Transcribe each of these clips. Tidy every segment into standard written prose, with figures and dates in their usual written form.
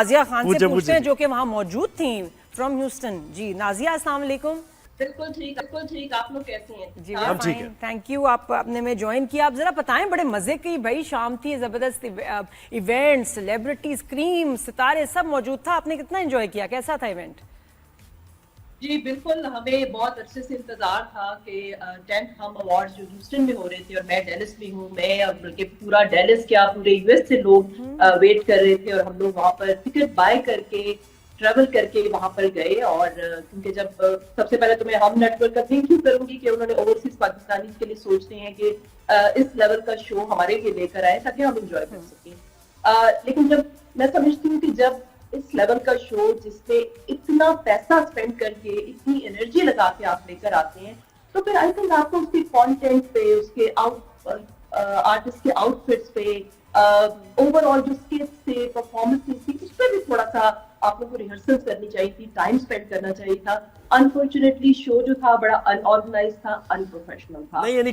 नाजिया खान से पूछते हैं जो कि वहाँ मौजूद थी फ्रॉम ह्यूस्टन। जी नाजिया, अस्सलाम वालेकुम। बिल्कुल ठीक। आप लोग कैसे हैं? जी हम ठीक हैं, थैंक यू। आपने में ज्वाइन किया। आप जरा बताएं, बड़े मजे की भाई शाम थी, जबरदस्त इवेंट, सेलिब्रिटीज, क्रीम, सितारे सब मौजूद था। आपने कितना एंजॉय किया, कैसा था इवेंट? जी बिल्कुल, हमें बहुत अच्छे से इंतजार था कि 10th हम अवार्ड्स जो ह्यूस्टन में हो रहे थे, और मैं डेलिस में हूँ, मैं और बल्कि पूरा डेलिस क्या पूरे यूएस से लोग वेट कर रहे थे, और हम लोग वहाँ पर टिकट बाय करके ट्रेवल करके वहाँ पर गए। और क्योंकि जब सबसे पहले तो मैं हम नेटवर्क का थैंक यू करूंगी कि उन्होंने ओवरसीज पाकिस्तानी के लिए सोचते हैं कि इस लेवल का शो हमारे लिए लेकर आए ताकि हम एंजॉय कर सकें। लेकिन जब मैं समझती हूँ कि जब इस लेवल का शो जिसपे इतना पैसा स्पेंड करके इतनी एनर्जी लगा के आप लेकर आते हैं, तो फिर आई थिंक आपको उसके कंटेंट पे, उसके आर्टिस्ट के आउटफिट्स पे, ओवरऑल जो स्किट्स थे, परफॉर्मेंसेस थी, उस पर भी थोड़ा सा आप लोगों को रिहर्सल करनी चाहिए थी, टाइम स्पेंड करना चाहिए था। अनफॉर्चुनेटली शो जो था बड़ा अनऑर्गेनाइज था, अनप्रोफेशनल था। नहीं यानी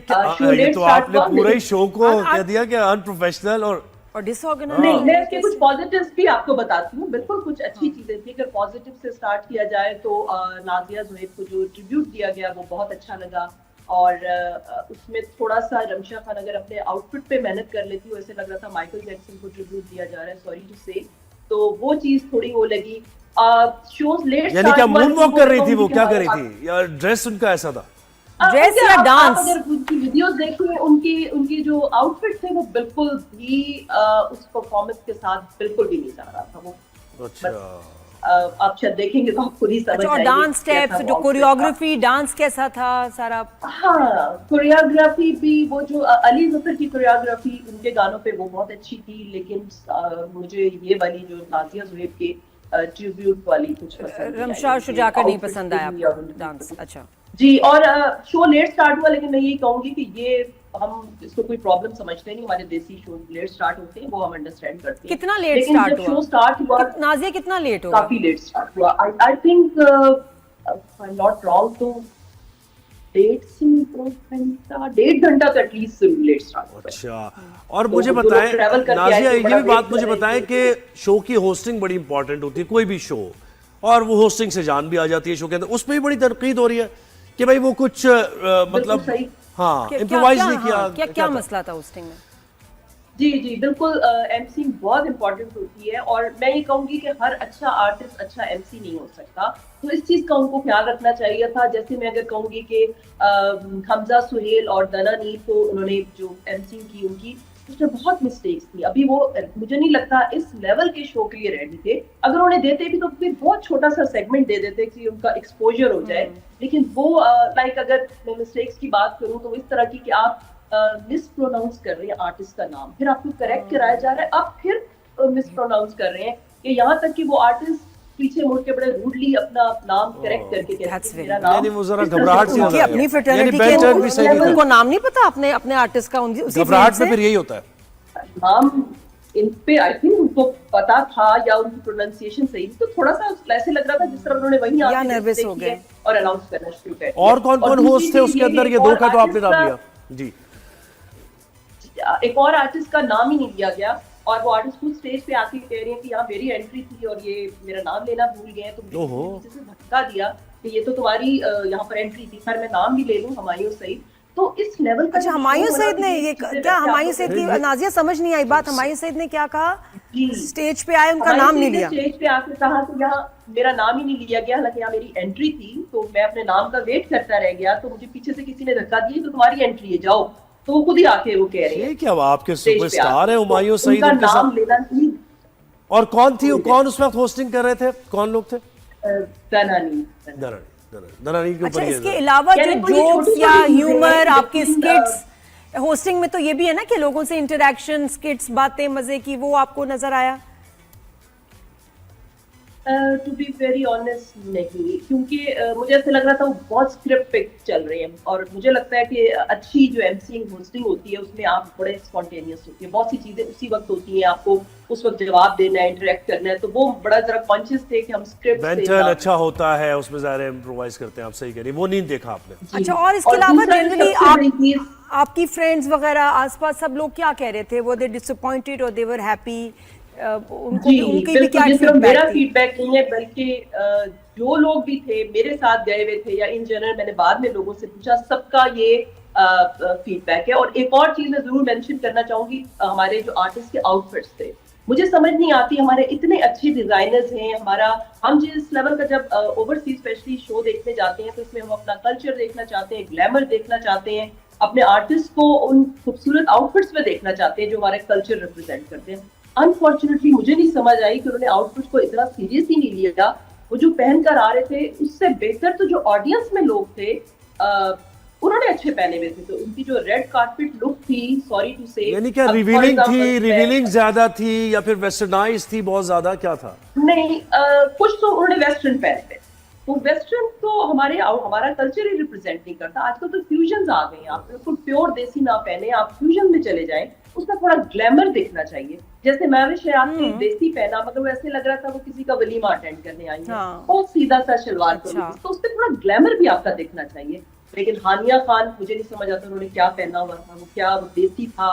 ये तो आपने पूरे ही शो को कह दिया कि अनप्रोफेशनल और डिसऑर्गेनाइज। नहीं, मैं इसके कुछ पॉजिटिव्स भी आपको बताती हूँ। बिल्कुल कुछ अच्छी चीजें थी। अगर पॉजिटिव से स्टार्ट किया जाए तो नाजिया ज़ुहैब को जो ट्रिब्यूट दिया गया वो बहुत अच्छा लगा। और उसमें थोड़ा सा रमशा खान अगर अपने आउटफिट पे मेहनत कर लेती, वैसे लग रहा था माइकल जैक्सन को ट्रिब्यूट दिया जा रहा है, सॉरी टू से, तो वो चीज थोड़ी वो लगी। शोज लेट यानी क्या मून वॉक कर रही थी वो, क्या कर रही थी, या ड्रेस उनका ऐसा था? ड्रेस या डांस? अगर उनकी वीडियोस देखें, उनकी जो आउटफिट थे वो बिल्कुल भी उस परफॉर्मेंस के साथ बिल्कुल भी नहीं जा रहा था वो। अच्छा, आप शायद देखेंगे तो आप खुद ही समझ जाएंगे। और डांस स्टेप्स, जो कोरियोग्राफी, डांस कैसा था सारा? हाँ, कोरियोग्राफी भी, वो जो अली जफर की कोरियोग्राफी उनके गानों पे वो बहुत अच्छी थी, लेकिन मुझे ये वाली जो नाजिया ज़ुहैब के ट्रिब्यूट वाली कुछ पसंद, रमशा शुजा का नहीं पसंद आया आपको डांस? अच्छा जी। और शो लेट स्टार्ट हुआ, लेकिन मैं यही कहूंगी कि ये हम इसको कोई प्रॉब्लम समझते नहीं। हमारे देसी शो लेट स्टार्ट होते हैं, वो हम अंडरस्टैंड करते हैं। कितना लेट स्टार्ट हुआ? शो स्टार्ट हुआ नाजिया, कितना लेट हुआ? काफी लेट स्टार्ट हुआ। I think I am not wrong तो 1.5 घंटा का एटलीस्ट लेट स्टार्ट हुआ। अच्छा, और मुझे बताएं नाजिया, ये भी बात मुझे बताएं कि शो की होस्टिंग बड़ी इंपॉर्टेंट होती है, कोई भी शो, और वो होस्टिंग से जान भी आ जाती है शो के अंदर। उस पर भी बड़ी तनकीद हो रही है कि भाई वो कुछ मतलब हाँ इम्प्रोवाइज नहीं किया। क्या मसला था होस्टिंग में? जी बिल्कुल, एमसी बहुत इंपॉर्टेंट होती है, और मैं ये कहूंगी कि हर अच्छा आर्टिस्ट अच्छा एमसी नहीं हो सकता, तो इस चीज का उनको ख्याल रखना चाहिए था। जैसे मैं अगर कहूंगी कि हमजा सुहेल और दना नीर को उन्होंने जो एमसी की, उनकी उसमें बहुत मिस्टेक्स थी। अभी वो मुझे नहीं लगता इस लेवल के शो के लिए रेडी थे। अगर उन्हें देते भी तो फिर बहुत छोटा सा सेगमेंट दे देते कि उनका एक्सपोजर हो जाए, लेकिन वो लाइक अगर मैं मिस्टेक्स की बात करूं तो इस तरह की कि आप मिस प्रोनाउंस कर रहे हैं आर्टिस्ट का नाम, फिर आपको करेक्ट कराया जा रहा है, आप फिर मिस प्रोनाउंस कर रहे हैं, कि यहाँ तक कि वो आर्टिस्ट पीछे मुड़ के बड़े रूडली अपना नाम करेक्ट करके कहते हैं मेरा नाम। वो जरा घबराहट सी उनकी अपनी फ्रेटर्निटी के उनको नाम नहीं पता अपने आर्टिस्ट का, उसी घबराहट में फिर यही होता है। नाम इन पे आई थिंक उनको पता था, या उनकी प्रोनाउंसिएशन सही थी, तो थोड़ा सा ऐसे लग रहा था जिस तरह उन्होंने वहीं आके नर्वस हो गए और अनाउंस करना शुरू कर दिया। और कौन-कौन होस्ट थे उसके अंदर? ये दो का तो आपने नाम लिया जी। एक और आर्टिस्ट का नाम ही नहीं लिया गया, और वो आर्टिस्ट खुद स्टेज पे आके कह रही है कि यहाँ मेरी एंट्री थी और ये मेरा नाम लेना भूल गए, तो मुझे से धक्का दिया कि ये तो तुम्हारी यहाँ पर एंट्री थी। सर मैं नाम भी ले लूं, हुमायूं सईद। तो इस लेवल का, अच्छा हुमायूं सईद ने ये क्या, हुमायूं सईद की नाजिया समझ नहीं आई बात, हुमायूं सईद ने क्या कहा? स्टेज पे आए, उनका नाम नहीं लिया, स्टेज पे आके कहा कि यहाँ मेरा नाम ही नहीं लिया गया, हालांकि यहाँ मेरी एंट्री थी, तो मैं अपने नाम का वेट करता रह गया, तो मुझे पीछे से किसी ने धक्का दिया, तो तुम्हारी एंट्री है, जाओ। तो वो खुद ही आके वो कह रहे हैं क्या आपके सुपरस्टार है हुमायूं सईद, उनका नाम लेना नहीं। और कौन थी, कौन उस वक्त होस्टिंग कर रहे थे, कौन लोग थे? दनानी के ऊपर। इसके अलावा जो जोक्स या ह्यूमर, आपके स्किट्स, होस्टिंग में तो ये भी है ना कि लोगों से इंटरेक्शन, स्किट्स, बातें मजे की, वो आपको नजर आया? टू बी वेरी ऑनेस्ट नहीं, क्योंकि मुझे ऐसा लग रहा था वो बहुत स्क्रिप्ट पे चल रहे हैं, और मुझे लगता है कि अच्छी जो एमसीइंग होस्टिंग होती है उसमें आप बड़े स्पॉन्टेनियस होती है, बहुत सी चीजें उसी वक्त होती हैं, आपको उस वक्त जवाब देना है, इंटरेक्ट करना है, तो वो बड़ा जरा कॉन्शियस थे कि हम स्क्रिप्ट मेंटल अच्छा होता है उसमें, ज़ाहिर इम्प्रोवाइज करते हैं, आप सही कह रही हैं, वो नहीं देखा आपने। अच्छा, और इसके अलावा जनरली आपकी फ्रेंड्स वगैरह आसपास सब लोग क्या कह रहे थे? वो दे डिसअपॉइंटेड और दे वर हैप्पी? जी उनकी भी क्या बिल्कुल, ये सिर्फ मेरा फीडबैक थी? फीडबैक नहीं है, बल्कि जो लोग भी थे मेरे साथ गए हुए थे या इन जनरल मैंने बाद में लोगों से पूछा, सबका ये फीडबैक है। और एक और चीज मैं जरूर मेंशन करना चाहूंगी, हमारे जो आर्टिस्ट के आउटफिट्स थे, मुझे समझ नहीं आती, हमारे इतने अच्छे डिजाइनर्स हैं, हमारा हम जिस लेवल का जब ओवरसीज स्पेशली शो देखने जाते हैं तो इसमें हम अपना कल्चर देखना चाहते हैं, ग्लैमर देखना चाहते हैं, अपने आर्टिस्ट को उन खूबसूरत आउटफिट्स में देखना चाहते हैं जो हमारे कल्चर रिप्रेजेंट करते हैं। अनफॉर्चुनेटली मुझे नहीं समझ आई कि उन्होंने आउटफिट को इतना सीरियसली नहीं लिया। वो जो पहन कर आ रहे थे उससे बेहतर तो जो ऑडियंस में लोग थे उन्होंने अच्छे पहने हुए थे। तो उनकी जो रेड कारपेट लुक थी, सॉरी टू से, यानी क्या रिवीलिंग थी, रिवीलिंग ज्यादा थी या फिर वेस्टर्नाइज थी बहुत ज्यादा, क्या था? नहीं, कुछ तो उन्होंने वेस्टर्न पहने थे, तो वेस्टर्न तो हमारा कल्चर ही रिप्रेजेंट नहीं करता। आजकल तो फ्यूजन आ गए हैं, आप बिल्कुल प्योर देसी ना पहने, आप फ्यूजन में चले जाएं, उसमें थोड़ा ग्लैमर दिखना चाहिए। जैसे मैविश है, आपने देसी पहना मगर वो ऐसे लग रहा था वो किसी का वलीमा अटेंड करने आई है, बहुत सीधा सा शलवार कमीज, तो उसमें थोड़ा ग्लैमर भी आपका दिखना चाहिए। लेकिन हानिया खान, मुझे नहीं समझ आता उन्होंने क्या पहना हुआ था, वो क्या देसी था,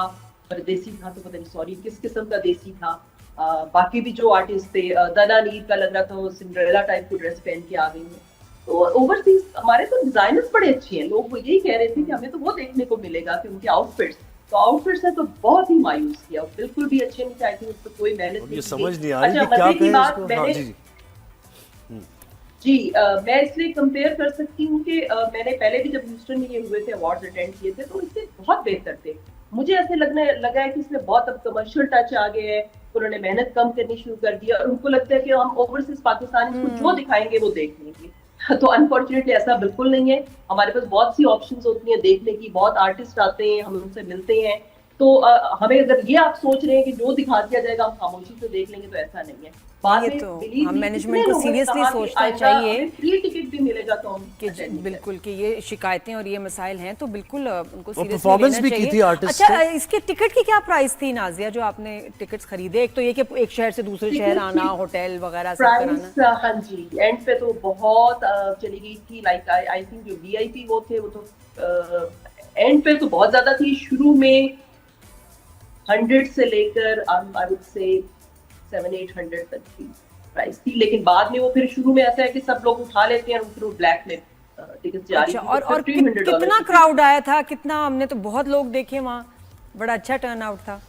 परदेसी था तो पता नहीं, सॉरी किस किस्म का देसी था। बाकी भी जो आर्टिस्ट थे, दना नीर का लग रहा था वो सिंड्रेला टाइप की ड्रेस पहन के आ गई है। तो ओवरसीज हमारे तो डिजाइनर्स बड़े अच्छे हैं, लोग वो यही कह रहे थे कि हमें तो वो देखने को मिलेगा कि उनके आउटफिट्स, तो आउटफिट्स है तो बहुत ही मायूस किया, बिल्कुल भी अच्छे नहीं थे। आई थिंक उस पर कोई मेहनत नहीं, ये समझ नहीं आ रही अच्छा कि क्या मजे की कहें बात इसको। हाँ, मैंने जी जी मैं इसलिए कंपेयर कर सकती हूँ कि मैंने पहले भी जब ह्यूस्टन में ये हुए थे अवार्ड्स अटेंड किए थे तो इससे बहुत बेहतर थे। मुझे ऐसे लगा है कि इसमें बहुत अब कमर्शियल टच आ गए हैं, उन्होंने मेहनत कम करनी शुरू कर दी और उनको लगता है कि हम ओवरसीज पाकिस्तानी को जो दिखाएंगे वो देख लेंगे। तो अनफॉर्चुनेटली ऐसा बिल्कुल नहीं है। हमारे पास बहुत सी ऑप्शंस होती हैं देखने की, बहुत आर्टिस्ट आते हैं, हम उनसे मिलते हैं। तो हमें अगर ये आप सोच रहे हैं कि जो दिखा दिया जाएगा हम खामोशी से देख लेंगे, तो ऐसा नहीं है। बाद ये में तो believe हम me, मैनेजमेंट कितने को लोगों ने सीरियसली कहा कि सोचना आइंदा चाहिए हमें फ्री टिकट भी मिलेगा तो हम कि attend नहीं बिल्कुल कि ये शिकायतें और ये मसाइल हैं तो बिल्कुल उनको और सीरियसली performance लेना भी की चाहिए। थी artist अच्छा, ने। इसके टिकट की क्या प्राइस थी नाजिया, जो आपने टिकट्स खरीदे? एक तो ये कि एक शहर से दूसरे टिकट शहर की आना, होटल वगैरह सब प्राइस, कराना। हाँ जी, एंड पे तो बहुत चली गई थी। लाइक आई थिंक जो वीआईपी वो थे वो तो एंड पे तो बहुत ज्यादा थी। शुरू में 100 से लेकर आई वुड से 700-800 तक की प्राइस थी, लेकिन बाद में वो फिर शुरू में ऐसा है कि सब लोग उठा लेते हैं और फिर वो ब्लैक में टिकट जारी अच्छा, थी, और तो $1,500 कितना क्राउड आया था? कितना, हमने तो बहुत लोग देखे वहाँ, बड़ा अच्छा टर्न आउट था।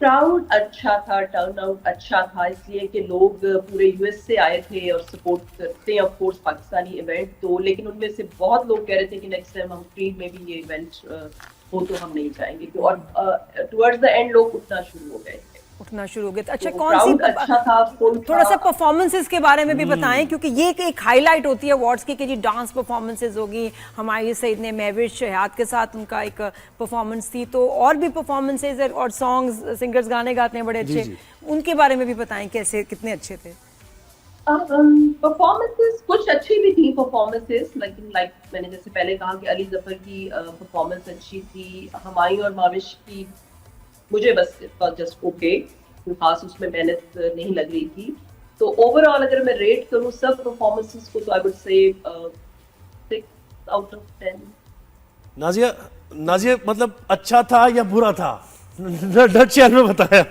क्राउड अच्छा था, टर्न आउट अच्छा था, इसलिए कि लोग पूरे यूएस से आए थे और सपोर्ट करते हैं ऑफ कोर्स पाकिस्तानी इवेंट। तो लेकिन उनमें से बहुत लोग कह रहे थे कि नेक्स्ट टाइम हम फ्री में भी ये इवेंट हो तो हम नहीं जाएंगे। और टुवर्ड्स द एंड लोग उठना शुरू हो गए। उठना शुरू हो गया। अच्छा, तो कौन सी crowd अच्छा था, full थोड़ा था। सा परफॉर्मेंसेस के बारे में भी बताएं, क्योंकि ये एक हाईलाइट होती है अवार्ड्स की कि जी डांस परफॉर्मेंसेस होगी। हमारे सईद ने महविश हयात के साथ उनका एक परफॉर्मेंस थी, तो और भी परफॉर्मेंसेस और सॉन्ग्स, सिंगर्स गाने गाते हैं बड़े अच्छे, उनके बारे में भी बताएं कैसे, कितने अच्छे थे परफॉर्मेंसेस। कुछ अच्छी भी थी परफॉर्मेंसेस, लेकिन लाइक मैंने जैसे पहले कहा कि अली जफर की परफॉर्मेंस अच्छी थी, हमायूं और माविश की मुझे बस जस्ट ओके, खास उसमें मेहनत नहीं लग रही थी। तो ओवरऑल अगर मैं रेट करूं सब परफॉर्मेंसेस को तो I would say 6 out of 10। Nazia मतलब अच्छा था या बुरा था? डच में बताया।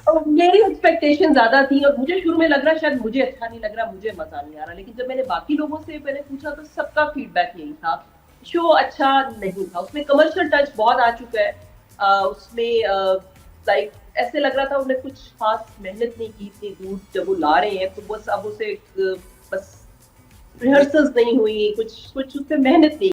मेरी एक्सपेक्टेशन ज्यादा थी और मुझे शुरू में लग रहा शायद मुझे अच्छा नहीं लग रहा, मुझे मजा नहीं आ रहा, लेकिन जब मैंने बाकी लोगों से मैंने पूछा तो सबका फीडबैक यही था, शो अच्छा नहीं था। उसमें कमर्शियल टच बहुत आ चुका है, उसमें लाइक ऐसे लग रहा था उन्हें कुछ खास मेहनत नहीं की इतनी दूर जब वो ला रहे हैं, तो बस अब उसे बस रिहर्सल्स नहीं हुई, कुछ उस पर मेहनत नहीं